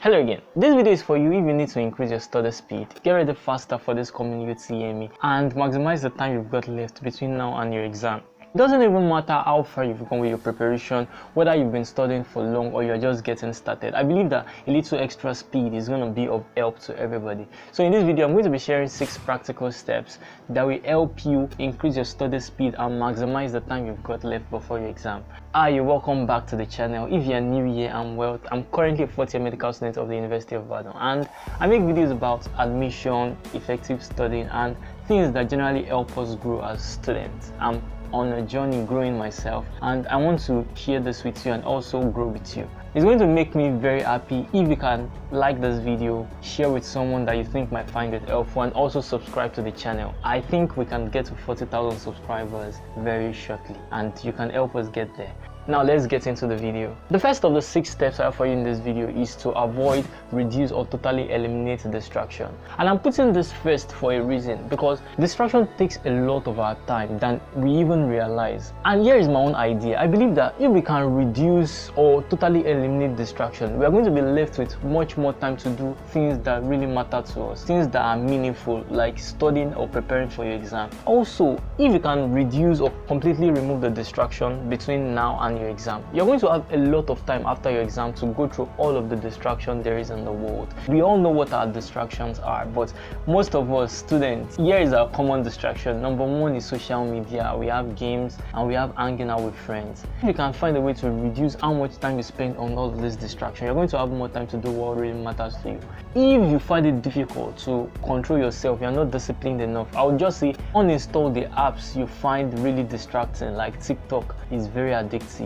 Hello again. This video is for you if you need to increase your study speed, get ready faster for this coming UTME, and maximize the time you've got left between now and your exam. It doesn't even matter how far you've gone with your preparation, whether you've been studying for long or you're just getting started. I believe that a little extra speed is going to be of help to everybody. So in this video, I'm going to be sharing 6 practical steps that will help you increase your study speed and maximize the time you've got left before your exam. Hi, welcome back to the channel. If you're new here, I'm currently a 4th year medical student of the University of Ibadan, and I make videos about admission, effective studying, and things that generally help us grow as students. I'm on a journey growing myself, and I want to share this with you and also grow with you. It's going to make me very happy if you can like this video, share with someone that you think might find it helpful, and also subscribe to the channel. I think we can get to 40,000 subscribers very shortly, and you can help us get there. Now let's get into the video. The first of the 6 steps I have for you in this video is to avoid, reduce, or totally eliminate distraction. And I'm putting this first for a reason, because distraction takes a lot of our time than we even realize. And here is my own idea. I believe that if we can reduce or totally eliminate distraction, we are going to be left with much more time to do things that really matter to us, things that are meaningful, like studying or preparing for your exam. Also, if you can reduce or completely remove the distraction between now and your exam, you're going to have a lot of time after your exam to go through all of the distraction there is in the world. We all know what our distractions are, but most of us students, here is our common distraction. Number 1 is social media. We have games and we have hanging out with friends. If you can find a way to reduce how much time you spend on all of this distraction, you're going to have more time to do what really matters to you. If you find it difficult to control yourself, you're not disciplined enough, I would just say uninstall the apps you find really distracting. Like TikTok is very addictive.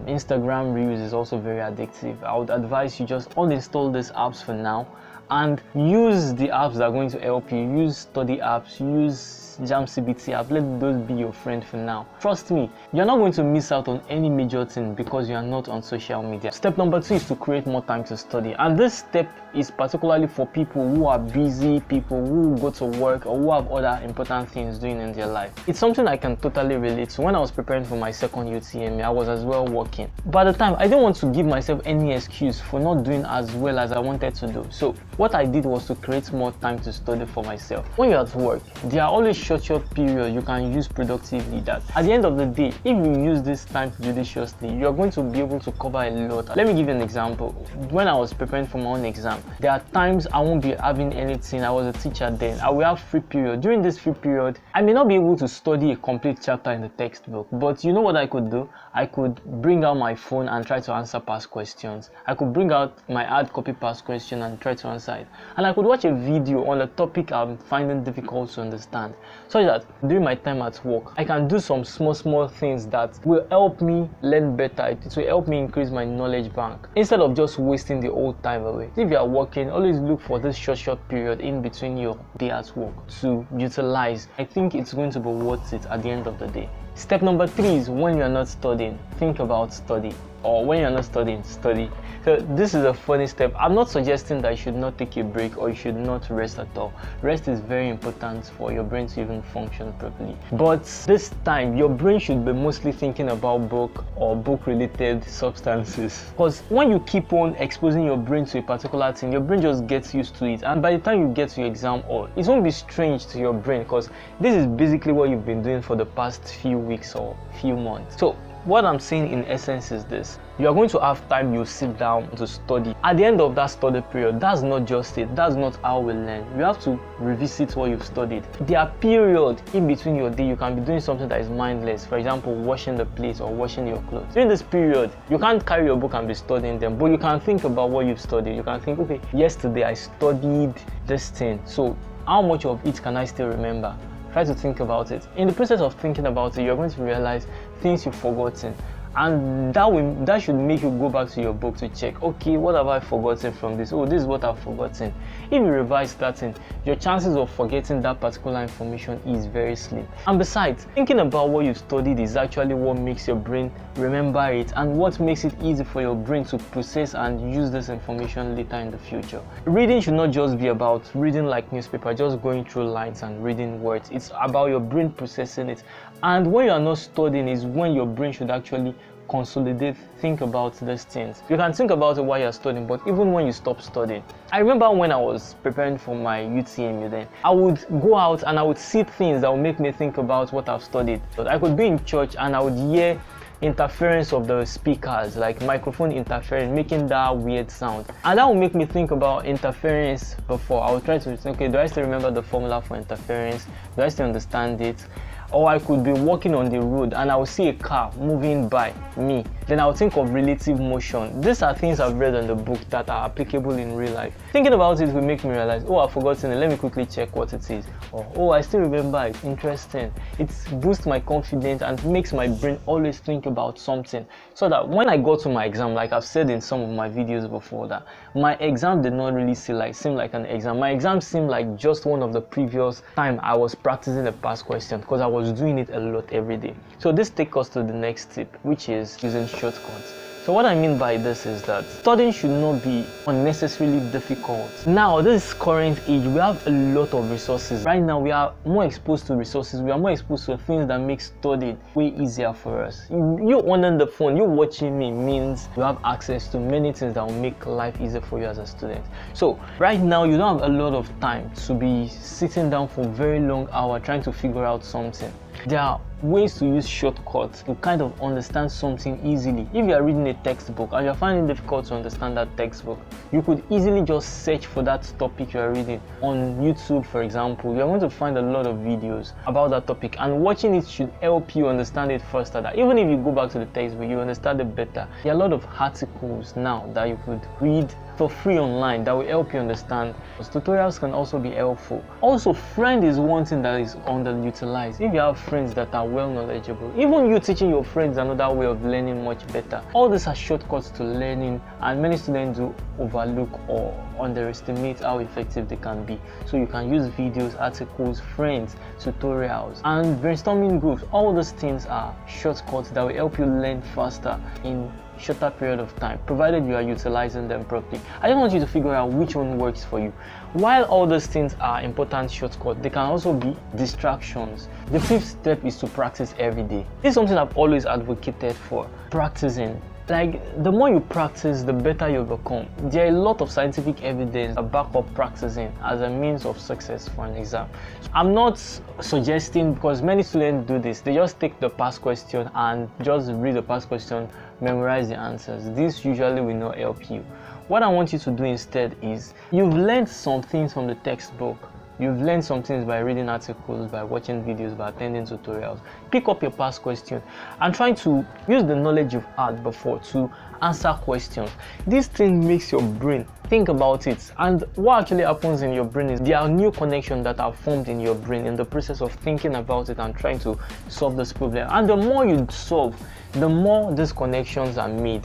Instagram Reels is also very addictive. I would advise you just uninstall these apps for now and use the apps that are going to help you. Use study apps, use JAMB app. Let those be your friend for now. Trust me, you're not going to miss out on any major thing because you are not on social media. Step number 2 is to create more time to study, and this step is particularly for people who are busy, people who go to work, or who have other important things doing in their life. It's something I can totally relate to. When I was preparing for my second UTME, I was as well working. By the time, I didn't want to give myself any excuse for not doing as well as I wanted to do. So what I did was to create more time to study for myself. When you're at work, there are always short periods you can use productively that at the end of the day, if you use this time judiciously, you're going to be able to cover a lot. Let me give you an example. When I was preparing for my own exam, there are times I won't be having anything. I was a teacher then. I will have free period. During this free period, I may not be able to study a complete chapter in the textbook, but you know what I could do? I could bring out my phone and try to answer past questions. I could bring out my hard copy past question and try to answer it. And I could watch a video on a topic I'm finding difficult to understand, so that during my time at work, I can do some small things that will help me learn better. It will help me increase my knowledge bank instead of just wasting the whole time away. If you are working, always look for this short period in between your day at work to utilize. I think it's going to be worth it at the end of the day. Step number 3 is when you're not studying, think about study. Or when you're not studying, study. So this is a funny step. I'm not suggesting that you should not take a break or you should not rest at all. Rest is very important for your brain to even function properly. But this time, your brain should be mostly thinking about book or book-related substances. Because when you keep on exposing your brain to a particular thing, your brain just gets used to it. And by the time you get to your exam hall, it won't be strange to your brain because this is basically what you've been doing for the past few weeks or few months. So what I'm saying in essence is this: you are going to have time you sit down to study. At the end of that study period, that's not just it. That's not how we learn. You have to revisit what you've studied. There are periods in between your day you can be doing something that is mindless. For example, washing the plates or washing your clothes. During this period, you can't carry your book and be studying them, but you can think about what you've studied. You can think, okay, yesterday I studied this thing. So how much of it can I still remember? Try to think about it. In the process of thinking about it, you're going to realize things you've forgotten. And that should make you go back to your book to check, okay, what have I forgotten from this? Oh, this is what I've forgotten. If you revise that thing, your chances of forgetting that particular information is very slim. And besides, thinking about what you've studied is actually what makes your brain remember it and what makes it easy for your brain to process and use this information later in the future. Reading should not just be about reading like newspaper, just going through lines and reading words. It's about your brain processing it. And when you are not studying is when your brain should actually consolidate, think about these things. You can think about it while you're studying, but even when you stop studying. I remember when I was preparing for my UTME then, I would go out and I would see things that would make me think about what I've studied. But I could be in church and I would hear interference of the speakers, like microphone interference, making that weird sound, and that will make me think about interference. Before I would try to think, okay, do I still remember the formula for interference? Do I still understand it? Or I could be walking on the road and I will see a car moving by me. Then I will think of relative motion. These are things I've read in the book that are applicable in real life. Thinking about it will make me realize, oh, I've forgotten it. Let me quickly check what it is. Or, oh, I still remember it. Interesting. It boosts my confidence and makes my brain always think about something. So that when I go to my exam, like I've said in some of my videos before, that my exam did not really seem like an exam. My exam seemed like just one of the previous time I was practicing the past question, because I was doing it a lot every day. So this takes us to the next tip, which is using shortcuts. So what I mean by this is that studying should not be unnecessarily difficult. Now, this current age, we have a lot of resources. Right now, we are more exposed to resources. We are more exposed to things that make studying way easier for us. You on the phone, you watching me means you have access to many things that will make life easier for you as a student. So right now, you don't have a lot of time to be sitting down for a very long hour trying to figure out something. There are ways to use shortcuts to kind of understand something easily. If you are reading a textbook and you're finding it difficult to understand that textbook, you could easily just search for that topic you are reading on YouTube, for example. You're going to find a lot of videos about that topic, and watching it should help you understand it faster. That even if you go back to the textbook, you understand it better. There are a lot of articles now that you could read for free online that will help you understand. Tutorials can also be helpful. Also, friend is one thing that is underutilized. If you have friends that are well knowledgeable, even you teaching your friends another way of learning much better. All these are shortcuts to learning, and many students do overlook or underestimate how effective they can be. So you can use videos, articles, friends, tutorials, and brainstorming groups. All these things are shortcuts that will help you learn faster in shorter period of time, provided you are utilizing them properly. I just want you to figure out which one works for you. While all those things are important shortcuts, they can also be distractions. The fifth step is to practice every day. This is something I've always advocated for, practicing. Like, the more you practice, the better you become. There are a lot of scientific evidence that back up practicing as a means of success for an exam. I'm not suggesting, because many students do this, they just take the past question and just read the past question, memorize the answers. This usually will not help you. What I want you to do instead is, you've learned some things from the textbook. You've learned some things by reading articles, by watching videos, by attending tutorials. Pick up your past question and try to use the knowledge you've had before to answer questions. This thing makes your brain think about it, and what actually happens in your brain is there are new connections that are formed in your brain in the process of thinking about it and trying to solve this problem. And the more you solve, the more these connections are made.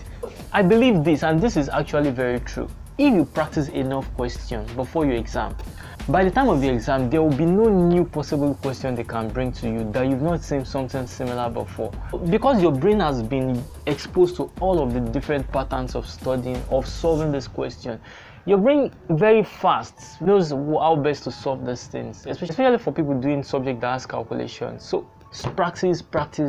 I believe this, and this is actually very true. If you practice enough questions before your exam, by the time of the exam, there will be no new possible question they can bring to you that you've not seen something similar before. Because your brain has been exposed to all of the different patterns of studying, of solving this question. Your brain very fast knows how best to solve these things, especially for people doing subject that has calculations. So practice,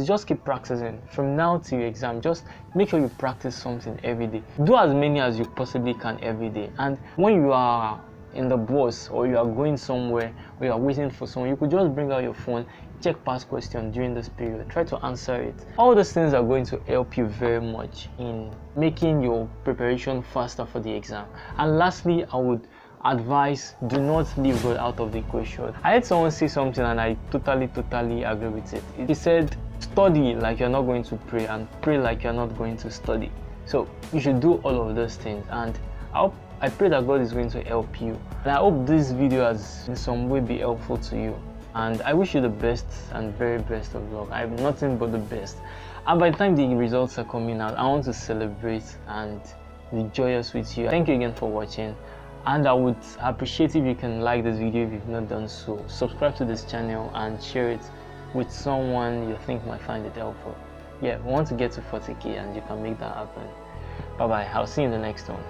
just keep practicing from now till your exam. Just make sure you practice something every day. Do as many as you possibly can every day. And when you are in the bus or you are going somewhere or you are waiting for someone, you could just bring out your phone, check past questions during this period, try to answer it. All those things are going to help you very much in making your preparation faster for the exam. And lastly, I would advise, do not leave God out of the equation. I heard someone say something and I totally agree with it. He said, study like you're not going to pray, and pray like you're not going to study. So you should do all of those things, and I pray that God is going to help you. And I hope this video has in some way be helpful to you. And I wish you the best and very best of luck. I have nothing but the best. And by the time the results are coming out, I want to celebrate and be joyous with you. Thank you again for watching. And I would appreciate if you can like this video if you've not done so. Subscribe to this channel and share it with someone you think might find it helpful. Yeah, we want to get to 40k and you can make that happen. Bye bye. I'll see you in the next one.